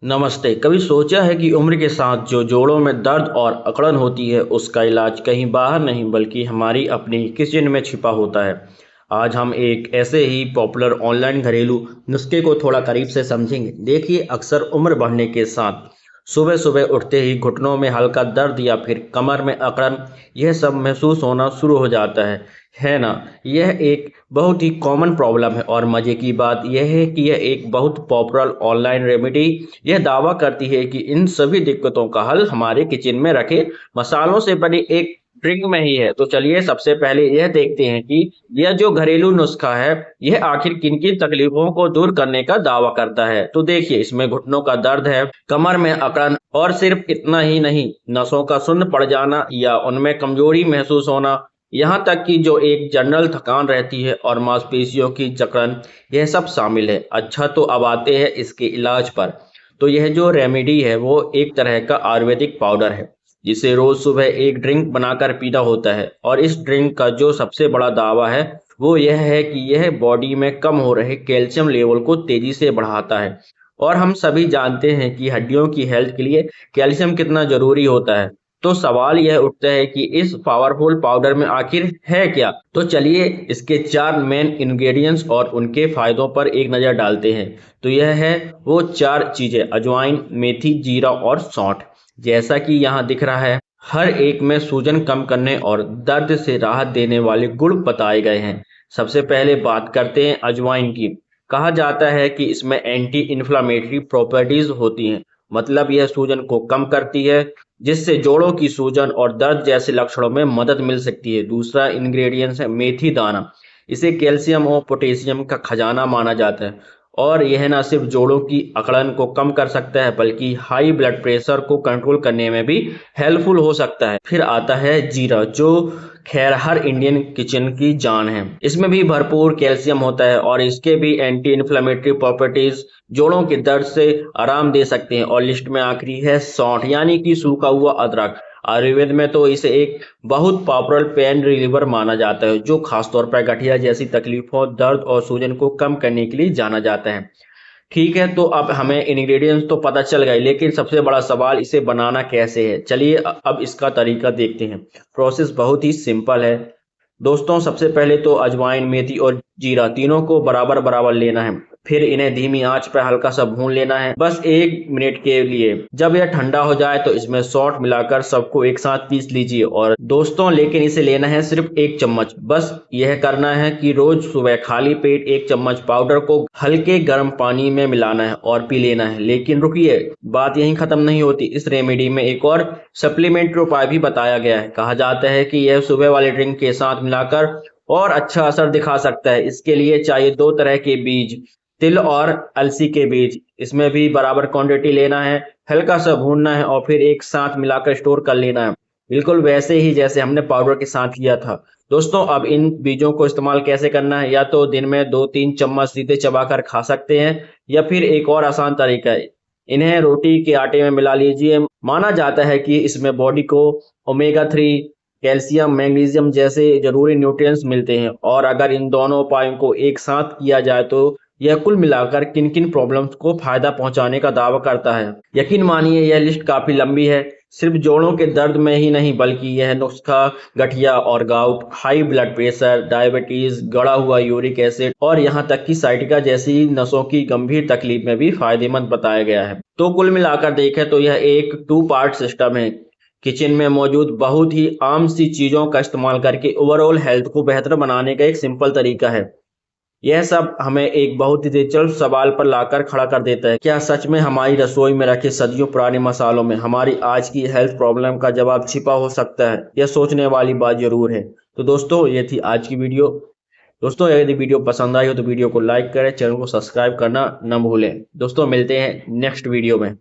नमस्ते। कभी सोचा है कि उम्र के साथ जो जोड़ों में दर्द और अकड़न होती है उसका इलाज कहीं बाहर नहीं बल्कि हमारी अपनी किचन में छिपा होता है। आज हम एक ऐसे ही पॉपुलर ऑनलाइन घरेलू नुस्खे को थोड़ा करीब से समझेंगे। देखिए, अक्सर उम्र बढ़ने के साथ सुबह सुबह उठते ही घुटनों में हल्का दर्द या फिर कमर में अकड़न, यह सब महसूस होना शुरू हो जाता है ना। यह एक बहुत ही कॉमन प्रॉब्लम है और मज़े की बात यह है कि यह एक बहुत पॉपुलर ऑनलाइन रेमेडी यह दावा करती है कि इन सभी दिक्कतों का हल हमारे किचन में रखे मसालों से बनी एक ड्रिंक में ही है। तो चलिए, सबसे पहले यह देखते हैं कि यह जो घरेलू नुस्खा है यह आखिर किन किन तकलीफों को दूर करने का दावा करता है। तो देखिए, इसमें घुटनों का दर्द है, कमर में अकड़न, और सिर्फ इतना ही नहीं, नसों का सुन्न पड़ जाना या उनमें कमजोरी महसूस होना, यहाँ तक कि जो एक जनरल थकान रहती है और मांसपेशियों की जकड़न, यह सब शामिल है। अच्छा, तो अब आते हैं इसके इलाज पर। तो यह जो रेमेडी है वो एक तरह का आयुर्वेदिक पाउडर है जिसे रोज सुबह एक ड्रिंक बनाकर पीना होता है। और इस ड्रिंक का जो सबसे बड़ा दावा है वो यह है कि यह बॉडी में कम हो रहे कैल्शियम लेवल को तेजी से बढ़ाता है। और हम सभी जानते हैं कि हड्डियों की हेल्थ के लिए कैल्शियम कितना जरूरी होता है। तो सवाल यह उठता है कि इस पावरफुल पाउडर में आखिर है क्या। तो चलिए, इसके 4 मेन इंग्रेडिएंट्स और उनके फायदों पर एक नज़र डालते हैं। तो यह है वो 4 चीजें: अजवाइन, मेथी, जीरा और सौंठ। जैसा कि यहाँ दिख रहा है, हर एक में सूजन कम करने और दर्द से राहत देने वाले गुण बताए गए हैं। सबसे पहले बात करते हैं अजवाइन की। कहा जाता है कि इसमें एंटी इन्फ्लामेटरी प्रॉपर्टीज होती हैं, मतलब यह सूजन को कम करती है, जिससे जोड़ों की सूजन और दर्द जैसे लक्षणों में मदद मिल सकती है। दूसरा इंग्रेडिएंट्स है मेथी दाना। इसे कैल्शियम और पोटेशियम का खजाना माना जाता है और यह न सिर्फ जोड़ों की अकड़न को कम कर सकता है बल्कि हाई ब्लड प्रेशर को कंट्रोल करने में भी हेल्पफुल हो सकता है। फिर आता है जीरा, जो खैर हर इंडियन किचन की जान है। इसमें भी भरपूर कैल्शियम होता है और इसके भी एंटी इन्फ्लेमेटरी प्रॉपर्टीज जोड़ों के दर्द से आराम दे सकते हैं। और लिस्ट में आखिरी है सौंठ, यानी कि सूखा हुआ अदरक। आयुर्वेद में तो इसे एक बहुत पॉपुलर पेन रिलीवर माना जाता है, जो खासतौर पर गठिया जैसी तकलीफों, दर्द और सूजन को कम करने के लिए जाना जाता है। ठीक है, तो अब हमें इंग्रेडिएंट्स तो पता चल गए, लेकिन सबसे बड़ा सवाल इसे बनाना कैसे है। चलिए अब इसका तरीका देखते हैं। प्रोसेस बहुत ही सिंपल है दोस्तों। सबसे पहले तो अजवाइन, मेथी और जीरा तीनों को बराबर बराबर लेना है। फिर इन्हें धीमी आंच पर हल्का सा भून लेना है, बस 1 मिनट के लिए। जब यह ठंडा हो जाए तो इसमें सॉल्ट मिलाकर सबको एक साथ पीस लीजिए। और दोस्तों, लेकिन इसे लेना है सिर्फ 1 चम्मच। बस यह करना है कि रोज सुबह खाली पेट 1 चम्मच पाउडर को हल्के गर्म पानी में मिलाना है और पी लेना है। लेकिन रुकिए, बात यहीं खत्म नहीं होती। इस रेमेडी में एक और सप्लीमेंट्री उपाय भी बताया गया है। कहा जाता है कि यह सुबह वाले ड्रिंक के साथ मिलाकर और अच्छा असर दिखा सकता है। इसके लिए चाहिए 2 तरह के बीज, तिल और अलसी के बीज। इसमें भी बराबर क्वांटिटी लेना है, हल्का सा भूनना है और फिर एक साथ मिलाकर स्टोर कर लेना है, बिल्कुल वैसे ही जैसे हमने पाउडर के साथ किया था। दोस्तों, अब इन बीजों को इस्तेमाल कैसे करना है, या तो दिन में 2-3 चम्मच सीधे चबाकर खा सकते हैं, या फिर एक और आसान तरीका है, इन्हें रोटी के आटे में मिला लीजिए। माना जाता है कि इसमें बॉडी को ओमेगा 3, कैल्शियम, मैग्नीशियम जैसे जरूरी न्यूट्रिएंट्स मिलते हैं। और अगर इन दोनों उपायों को एक साथ किया जाए तो यह कुल मिलाकर किन किन प्रॉब्लम्स को फायदा पहुंचाने का दावा करता है। यकीन मानिए, यह लिस्ट काफी लंबी है। सिर्फ जोड़ों के दर्द में ही नहीं बल्कि यह नुस्खा गठिया और gout, high blood pressure, diabetes, गड़ा हुआ यूरिक एसिड और यहाँ तक कि साइटिका जैसी नसों की गंभीर तकलीफ में भी फायदेमंद बताया गया है। तो कुल मिलाकर देखें तो यह एक 2 पार्ट सिस्टम है। किचन में मौजूद बहुत ही आम सी चीजों का इस्तेमाल करके ओवरऑल हेल्थ को बेहतर बनाने का एक सिंपल तरीका है। यह सब हमें एक बहुत ही दिलचस्प सवाल पर लाकर खड़ा कर देता है: क्या सच में हमारी रसोई में रखे सदियों पुराने मसालों में हमारी आज की हेल्थ प्रॉब्लम का जवाब छिपा हो सकता है? यह सोचने वाली बात जरूर है। तो दोस्तों, ये थी आज की वीडियो। दोस्तों, यदि वीडियो पसंद आई हो तो वीडियो को लाइक करें, चैनल को सब्सक्राइब करना न भूलें। दोस्तों, मिलते हैं नेक्स्ट वीडियो में।